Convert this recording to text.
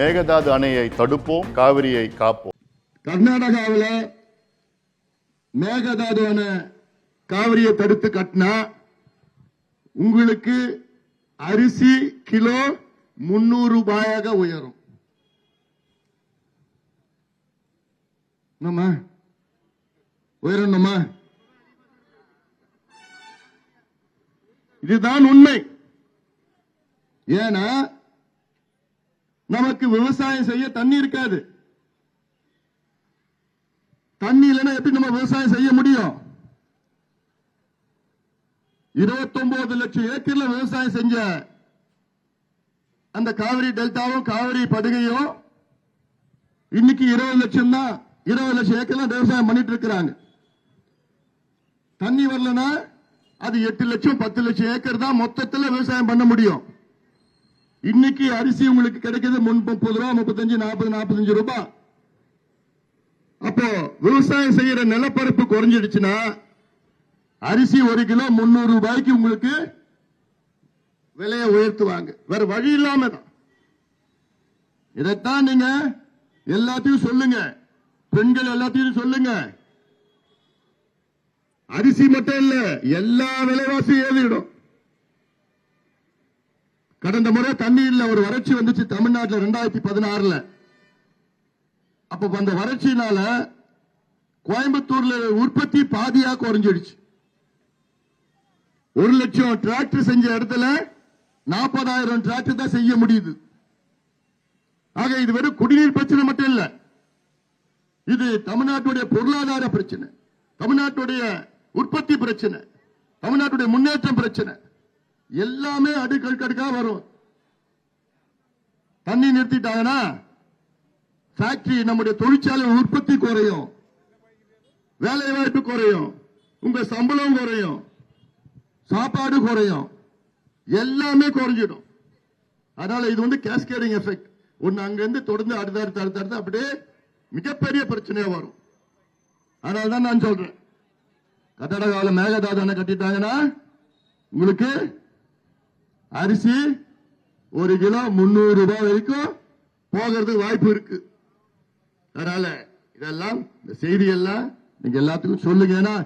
மேகதாது அணையை தடுப்போம், காவிரியை காப்போம். கர்நாடகாவில் மேகதாது அணை காவிரியை தடுத்து கட்டினா உங்களுக்கு அரிசி கிலோ 300 ரூபாயாக உயரும். உயரணுமா? இதுதான் உண்மை. ஏன்னா நமக்கு விவசாயம் செய்ய தண்ணி இருக்காது. தண்ணி இல்லைன்னா எப்படி நம்ம விவசாயம் செய்ய முடியும்? 29 லட்சம் ஏக்கர்ல விவசாயம் செஞ்ச அந்த காவிரி டெல்டாவும் காவிரி படுகையும் இன்னைக்கு 20 லட்சம் தான். 20 லட்சம் ஏக்கர்ல விவசாயம் பண்ணிட்டு இருக்கிறாங்க. தண்ணி வரலன்னா அது 8 லட்சம் 10 லட்சம் ஏக்கர் தான் மொத்தத்தில் விவசாயம் பண்ண முடியும். இன்னைக்கு அரிசி உங்களுக்கு கிடைக்கிறது 30 ரூபா, 35, 40, 45 ரூபாய். அப்போ விவசாயம் செய்யற நிலப்பரப்பு குறைஞ்சிடுச்சுன்னா அரிசி 1 கிலோ 300 ரூபாய்க்கு உங்களுக்கு விலையை உயர்த்துவாங்க. வேற வழி இல்லாம தான். இதைத்தான் நீங்க எல்லாத்தையும் சொல்லுங்க, பெண்கள் எல்லாத்தையும் சொல்லுங்க. அரிசி மட்டும் இல்ல, எல்லா விலைவாசியும் ஏறிடும். கடந்த முறை தண்ணீர்ல ஒரு வறட்சி வந்துச்சு தமிழ்நாட்டில் 2016. அப்ப அந்த வறட்சியினால கோயம்புத்தூர்ல உற்பத்தி பாதியா குறைஞ்சிடுச்சு. 1 லட்சம் டிராக்டர் செஞ்ச இடத்துல 40,000 டிராக்டர் தான் செய்ய முடியுது. ஆக இது வெறும் குடிநீர் பிரச்சனை மட்டும் இல்ல, இது தமிழ்நாட்டுடைய பொருளாதார பிரச்சனை, தமிழ்நாட்டுடைய உற்பத்தி பிரச்சனை, தமிழ்நாட்டுடைய முன்னேற்றம் பிரச்சனை. எல்லாமே அடுக்கடுக்கா வரும். தண்ணி நிறுத்திட்டாங்கன்னா ஃபேக்டரி, நம்முடைய தொழிற்சாலை உற்பத்தி குறையும், வேலை வாய்ப்பு குறையும், உங்க சம்பளம் குறையும், சாப்பாடு குறையும், எல்லாமே குறைஞ்சிடும். அதனால இது கேஸ்கேடிங் எஃபெக்ட். ஒன்னு அங்கிருந்து தொடர்ந்து அடுத்தடுத்து அப்படியே மிகப்பெரிய பிரச்சனையா வரும். அதனாலதான் நான் சொல்றேன், கர்நாடகாவில் மேகதாது அணை கட்டிட்டாங்கன்னா உங்களுக்கு அரிசி 1 கிலோ 300 ரூபாய் வரைக்கும் போகிறதுக்கு வாய்ப்பு இருக்கு. அதனால இதெல்லாம், இந்த செய்தி எல்லாம் நீங்க எல்லாத்துக்கும் சொல்லுங்க.